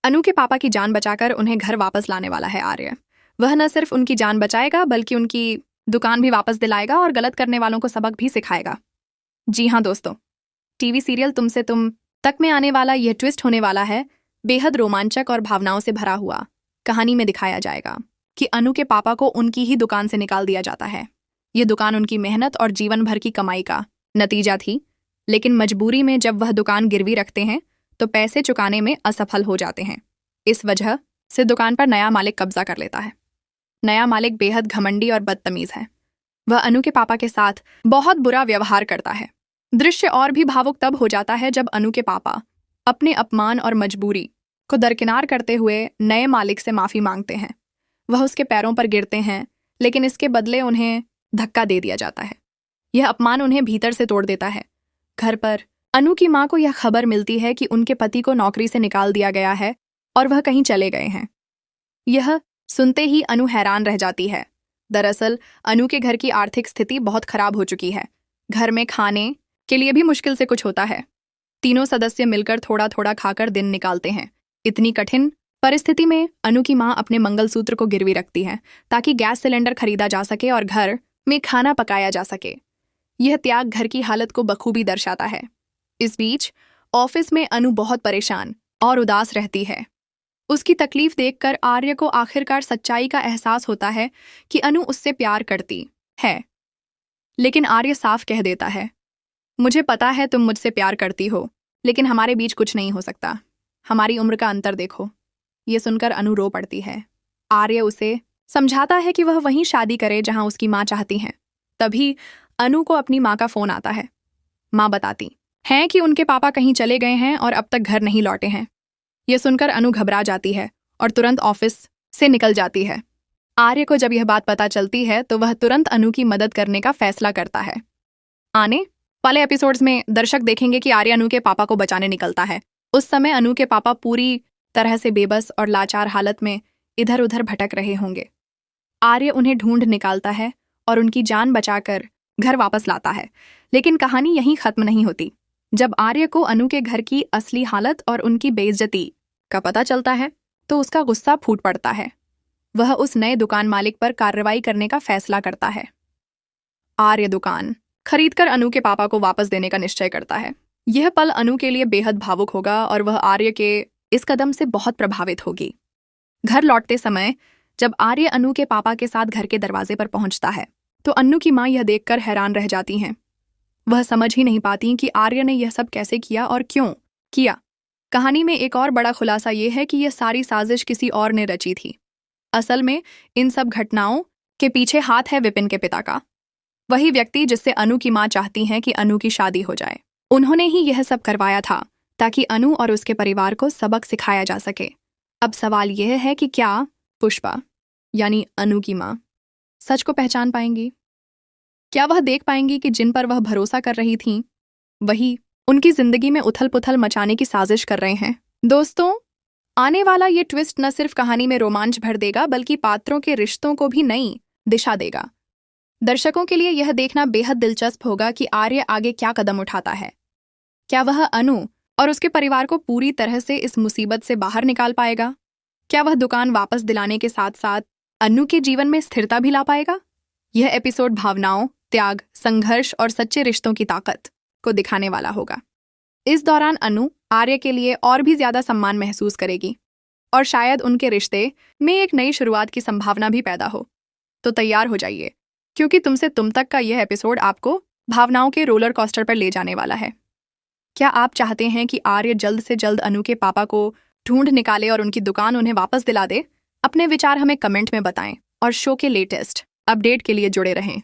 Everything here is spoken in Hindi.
अनु के पापा की जान बचाकर उन्हें घर वापस लाने वाला है आर्य। वह न सिर्फ उनकी जान बचाएगा बल्कि उनकी दुकान भी वापस दिलाएगा और गलत करने वालों को सबक भी सिखाएगा। जी हाँ दोस्तों, टीवी सीरियल तुमसे तुम तक में आने वाला यह ट्विस्ट होने वाला है बेहद रोमांचक और भावनाओं से भरा हुआ। कहानी में दिखाया जाएगा कि अनु के पापा को उनकी ही दुकान से निकाल दिया जाता है। यह दुकान उनकी मेहनत और जीवन भर की कमाई का नतीजा थी, लेकिन मजबूरी में जब वह दुकान गिरवी रखते हैं तो पैसे चुकाने में असफल हो जाते हैं। इस वजह से दुकान पर नया मालिक कब्जा कर लेता है। नया मालिक बेहद घमंडी और बदतमीज है। वह अनु के पापा के साथ बहुत बुरा व्यवहार करता है। दृश्य और भी भावुक तब हो जाता है जब अनु के पापा अपने अपमान और मजबूरी को दरकिनार करते हुए नए मालिक से माफी मांगते हैं। वह उसके पैरों पर गिरते हैं, लेकिन इसके बदले उन्हें धक्का दे दिया जाता है। यह अपमान उन्हें भीतर से तोड़ देता है। घर पर अनु की मां को यह खबर मिलती है कि उनके पति को नौकरी से निकाल दिया गया है और वह कहीं चले गए हैं। यह सुनते ही अनु हैरान रह जाती है। दरअसल अनु के घर की आर्थिक स्थिति बहुत खराब हो चुकी है। घर में खाने के लिए भी मुश्किल से कुछ होता है। तीनों सदस्य मिलकर थोड़ा थोड़ा खाकर दिन निकालते हैं। इतनी कठिन परिस्थिति में अनु की मां अपने मंगलसूत्र को गिरवी रखती है ताकि गैस सिलेंडर खरीदा जा सके और घर में खाना पकाया जा सके। यह त्याग घर की हालत को बखूबी दर्शाता है। इस बीच ऑफिस में अनु बहुत परेशान और उदास रहती है। उसकी तकलीफ देखकर आर्य को आखिरकार सच्चाई का एहसास होता है कि अनु उससे प्यार करती है। लेकिन आर्य साफ कह देता है, मुझे पता है तुम मुझसे प्यार करती हो, लेकिन हमारे बीच कुछ नहीं हो सकता। हमारी उम्र का अंतर देखो। ये सुनकर अनु रो पड़ती है। आर्य उसे समझाता है कि वह वहीं शादी करे जहां उसकी मां चाहती हैं। तभी अनु को अपनी मां का फोन आता है। मां बताती हैं कि उनके पापा कहीं चले गए हैं और अब तक घर नहीं लौटे हैं। यह सुनकर अनु घबरा जाती है और तुरंत ऑफिस से निकल जाती है। आर्य को जब यह बात पता चलती है तो वह तुरंत अनु की मदद करने का फैसला करता है। आने वाले एपिसोड्स में दर्शक देखेंगे कि आर्य अनु के पापा को बचाने निकलता है। उस समय अनु के पापा पूरी तरह से बेबस और लाचार हालत में इधर उधर भटक रहे होंगे। आर्य उन्हें ढूंढ निकालता है और उनकी जान बचाकर घर वापस लाता है। लेकिन कहानी यहीं खत्म नहीं होती। जब आर्य को अनु के घर की असली हालत और उनकी बेइज्जती का पता चलता है तो उसका गुस्सा फूट पड़ता है। वह उस नए दुकान मालिक पर कार्रवाई करने का फैसला करता है। आर्य दुकान खरीदकर अनु के पापा को वापस देने का निश्चय करता है। यह पल अनु के लिए बेहद भावुक होगा और वह आर्य के इस कदम से बहुत प्रभावित होगी। घर लौटते समय जब आर्य अनु के पापा के साथ घर के दरवाजे पर पहुंचता है तो अनु की मां यह देखकर हैरान रह जाती हैं। वह समझ ही नहीं पाती कि आर्य ने यह सब कैसे किया और क्यों किया। कहानी में एक और बड़ा खुलासा यह है कि यह सारी साजिश किसी और ने रची थी। असल में इन सब घटनाओं के पीछे हाथ है विपिन के पिता का, वही व्यक्ति जिससे अनु की मां चाहती हैं कि अनु की शादी हो जाए। उन्होंने ही यह सब करवाया था ताकि अनु और उसके परिवार को सबक सिखाया जा सके। अब सवाल यह है कि क्या पुष्पा यानी अनु की मां सच को पहचान पाएंगी? क्या वह देख पाएंगी कि जिन पर वह भरोसा कर रही थीं वही उनकी जिंदगी में उथल पुथल मचाने की साजिश कर रहे हैं? दोस्तों, आने वाला ये ट्विस्ट न सिर्फ कहानी में रोमांच भर देगा बल्कि पात्रों के रिश्तों को भी नई दिशा देगा। दर्शकों के लिए यह देखना बेहद दिलचस्प होगा कि आर्य आगे क्या कदम उठाता है। क्या वह अनु और उसके परिवार को पूरी तरह से इस मुसीबत से बाहर निकाल पाएगा? क्या वह दुकान वापस दिलाने के साथ साथ अनु के जीवन में स्थिरता भी ला पाएगा? यह एपिसोड भावनाओं, त्याग, संघर्ष और सच्चे रिश्तों की ताकत को दिखाने वाला होगा। इस दौरान अनु आर्य के लिए और भी ज्यादा सम्मान महसूस करेगी और शायद उनके रिश्ते में एक नई शुरुआत की संभावना भी पैदा हो। तो तैयार हो जाइए, क्योंकि तुमसे तुम तक का यह एपिसोड आपको भावनाओं के रोलर कोस्टर पर ले जाने वाला है। क्या आप चाहते हैं कि आर्य जल्द से जल्द अनु के पापा को ढूंढ निकाले और उनकी दुकान उन्हें वापस दिला दे? अपने विचार हमें कमेंट में बताएं और शो के लेटेस्ट अपडेट के लिए जुड़े रहें।